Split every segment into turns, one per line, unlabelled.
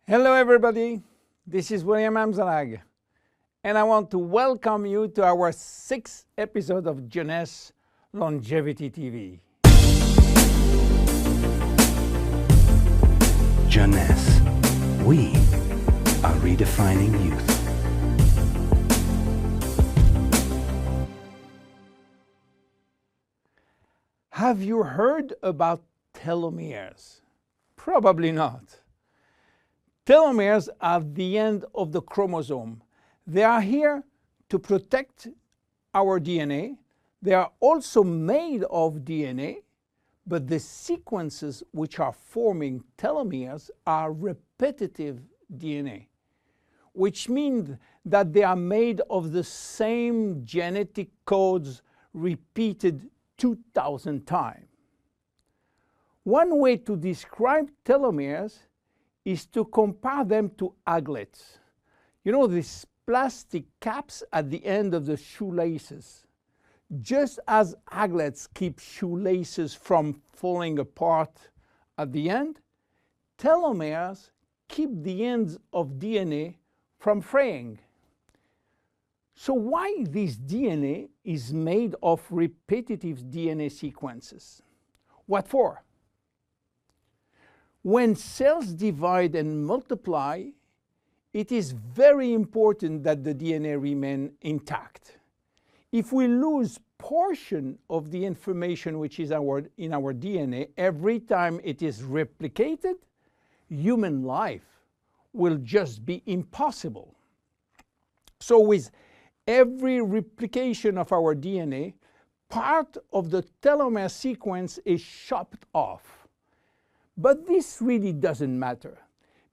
Hello everybody, this is William Amzalag, and I want to welcome you to our 6th episode of Jeunesse Longevity TV.
Jeunesse, we are redefining youth.
Have you heard about telomeres? Probably not. Telomeres are the end of the chromosome. They are here to protect our DNA. They are also made of DNA, but the sequences which are forming telomeres are repetitive DNA, which means that they are made of the same genetic codes repeated 2,000 times. One way to describe telomeres is to compare them to aglets. You know, these plastic caps at the end of the shoelaces. Just as aglets keep shoelaces from falling apart at the end, telomeres keep the ends of DNA from fraying. So why this DNA is made of repetitive DNA sequences? What for? When cells divide and multiply, it is very important that the DNA remain intact. If we lose portion of the information which is in our DNA every time it is replicated, human life will just be impossible. So with every replication of our DNA, part of the telomere sequence is chopped off. But this really doesn't matter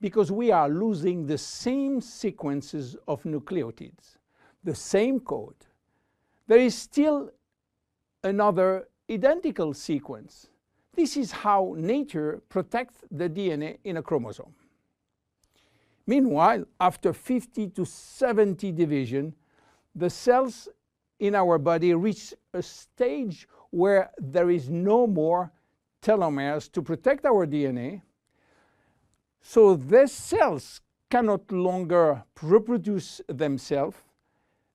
because we are losing the same sequences of nucleotides, the same code. There is still another identical sequence. This is how nature protects the DNA in a chromosome. Meanwhile, after 50 to 70 division, the cells in our body reach a stage where there is no more telomeres to protect our DNA, so these cells cannot longer reproduce themselves.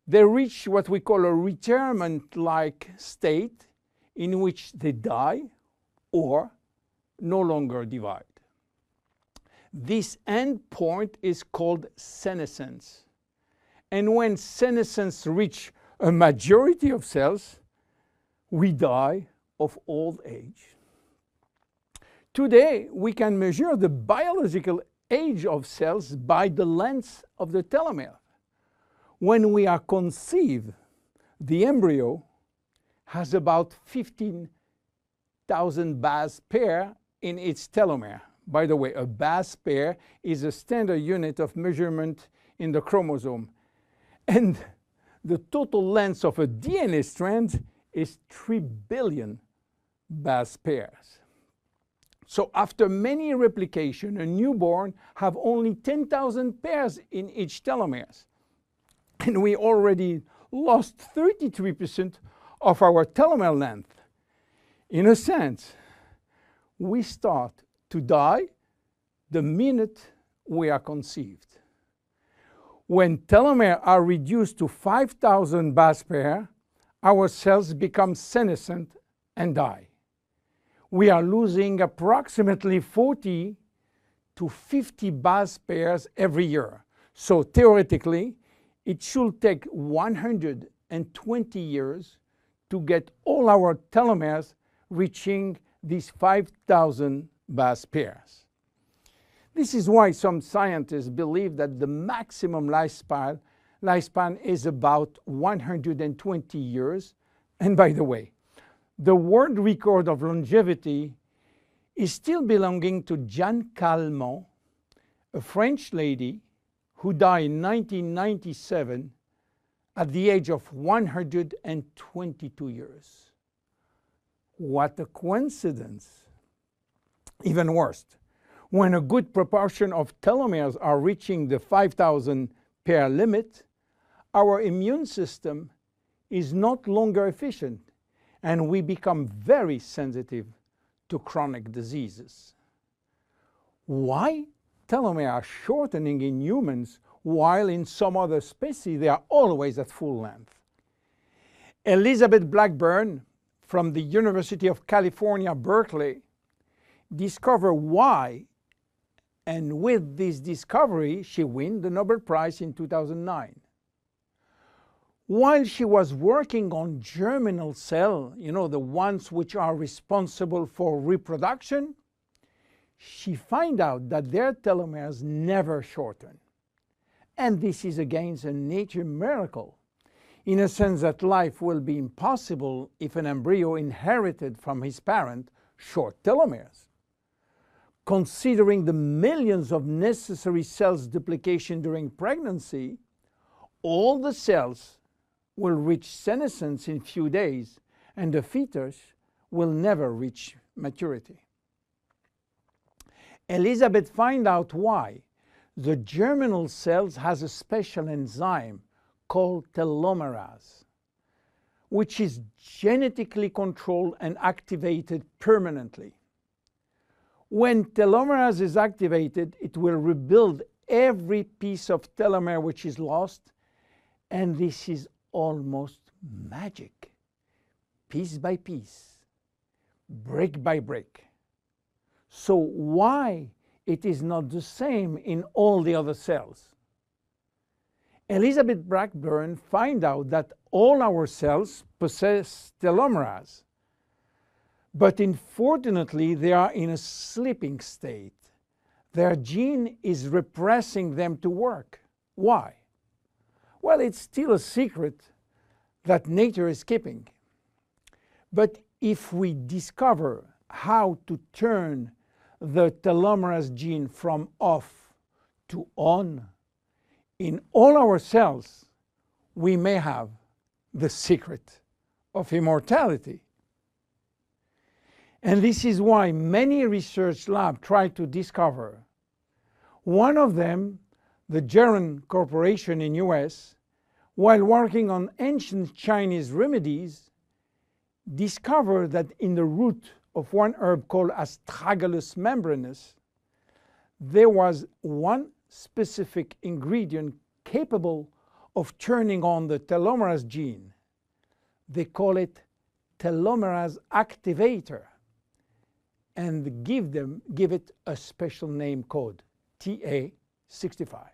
They reach what we call a retirement-like state in which they die or no longer divide. This end point is called senescence. And when senescence reaches a majority of cells, we die of old age. Today, we can measure the biological age of cells by the length of the telomere. When we are conceived, the embryo has about 15,000 base pair in its telomere. By the way, a base pair is a standard unit of measurement in the chromosome. And the total length of a DNA strand is 3 billion base pairs. So after many replications, a newborn have only 10,000 pairs in each telomeres. And we already lost 33% of our telomere length. In a sense, we start to die the minute we are conceived. When telomeres are reduced to 5,000 base pairs, our cells become senescent and die. We are losing approximately 40 to 50 base pairs every year. So theoretically, it should take 120 years to get all our telomeres reaching these 5,000 base pairs. This is why some scientists believe that the maximum lifespan is about 120 years. And by the way, the world record of longevity is still belonging to Jeanne Calment, a French lady who died in 1997 at the age of 122 years. What a coincidence! Even worse, when a good proportion of telomeres are reaching the 5,000 pair limit, our immune system is not longer efficient, and we become very sensitive to chronic diseases. Why telomeres are shortening in humans, while in some other species they are always at full length. Elizabeth Blackburn from the University of California, Berkeley, discovered why, and with this discovery she won the Nobel Prize in 2009. While she was working on germinal cells, the ones which are responsible for reproduction, she found out that their telomeres never shorten. And this is again a nature miracle, in a sense that life will be impossible if an embryo inherited from his parent short telomeres. Considering the millions of necessary cells duplication during pregnancy, all the cells will reach senescence in few days, and the fetus will never reach maturity. Elizabeth found out why. The germinal cells has a special enzyme called telomerase, which is genetically controlled and activated permanently. When telomerase is activated, it will rebuild every piece of telomere which is lost, and this is almost magic, piece by piece, brick by brick. So why it is not the same in all the other cells? Elizabeth Blackburn found out that all our cells possess telomerase, but unfortunately they are in a sleeping state. Their gene is repressing them to work. Why? Well, it's still a secret that nature is keeping. But if we discover how to turn the telomerase gene from off to on in all our cells, we may have the secret of immortality. And this is why many research labs try to discover. One of them, the Jeunesse Corporation in US, while working on ancient Chinese remedies, discovered that in the root of one herb called Astragalus membranus, there was one specific ingredient capable of turning on the telomerase gene. They call it telomerase activator, and give it a special name code, TA65.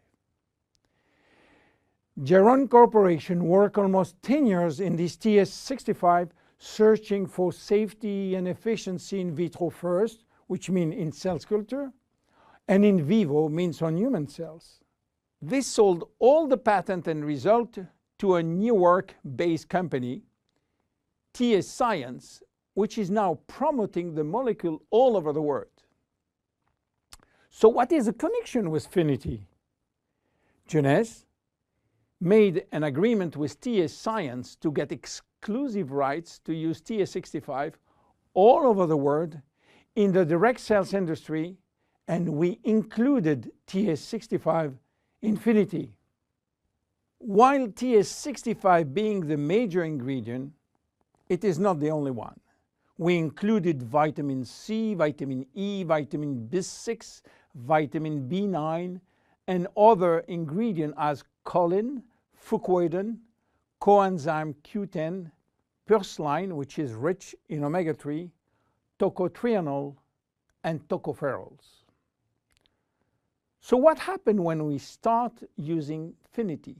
Jeunesse Corporation worked almost 10 years in this TA65, searching for safety and efficiency in vitro first, which means in cell culture, and in vivo means on human cells. This sold all the patent and result to a New York-based company, TA Science, which is now promoting the molecule all over the world. So what is the connection with FINITI? Jeunesse made an agreement with TA Science to get exclusive rights to use TA65 all over the world in the direct sales industry, and we included TA65 in FINITI. While TA65 being the major ingredient, it is not the only one. We included vitamin C, vitamin E, vitamin B6, vitamin B9, and other ingredients as choline, fucoidan, coenzyme Q10, purslane, which is rich in omega-3, tocotrienol, and tocopherols. So what happened when we start using FINITI?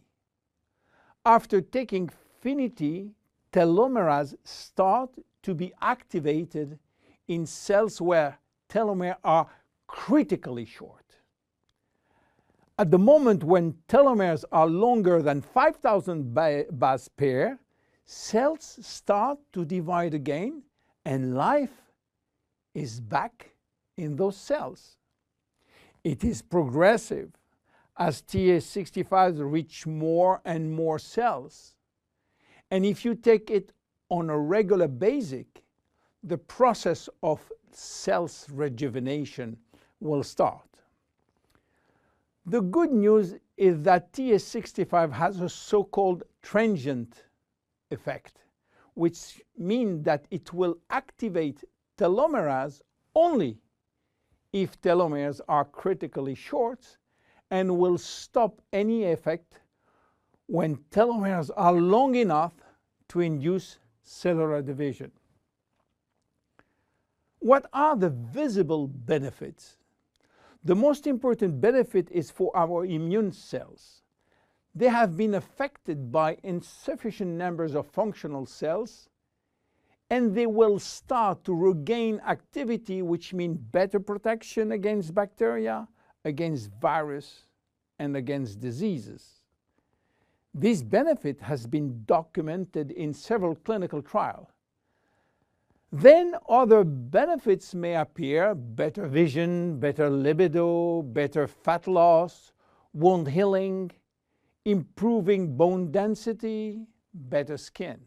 After taking FINITI, telomerase start to be activated in cells where telomeres are critically short. At the moment when telomeres are longer than 5,000 base pair, cells start to divide again, and life is back in those cells. It is progressive as TA65 reach more and more cells. And if you take it on a regular basis, the process of cells rejuvenation will start. The good news is that TA65 has a so-called transient effect, which means that it will activate telomerase only if telomeres are critically short and will stop any effect when telomeres are long enough to induce cellular division. What are the visible benefits? The most important benefit is for our immune cells. They have been affected by insufficient numbers of functional cells, and they will start to regain activity, which means better protection against bacteria, against virus, and against diseases. This benefit has been documented in several clinical trials. Then other benefits may appear: better vision, better libido, better fat loss, wound healing, improving bone density, better skin.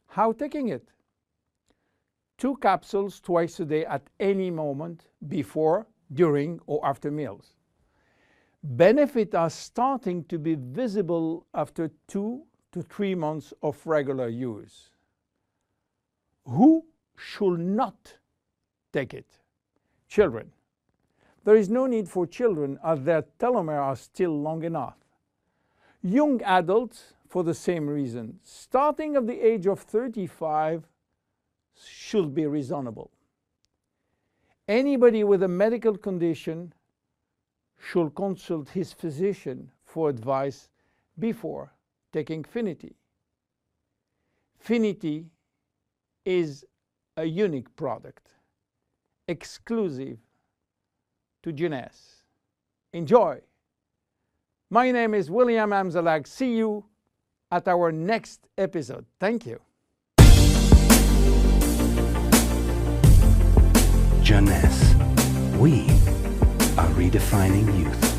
How taking it? 2 capsules twice a day at any moment, before, during, or after meals. Benefits are starting to be visible after 2 to 3 months of regular use. Who should not take it? Children. There is no need for children, as their telomeres are still long enough. Young adults, for the same reason, starting at the age of 35, should be reasonable. Anybody with a medical condition should consult his physician for advice before taking FINITI. FINITI is a unique product, exclusive to Jeunesse. Enjoy! My name is William Amzalag. See you at our next episode. Thank you.
Jeunesse. We are redefining youth.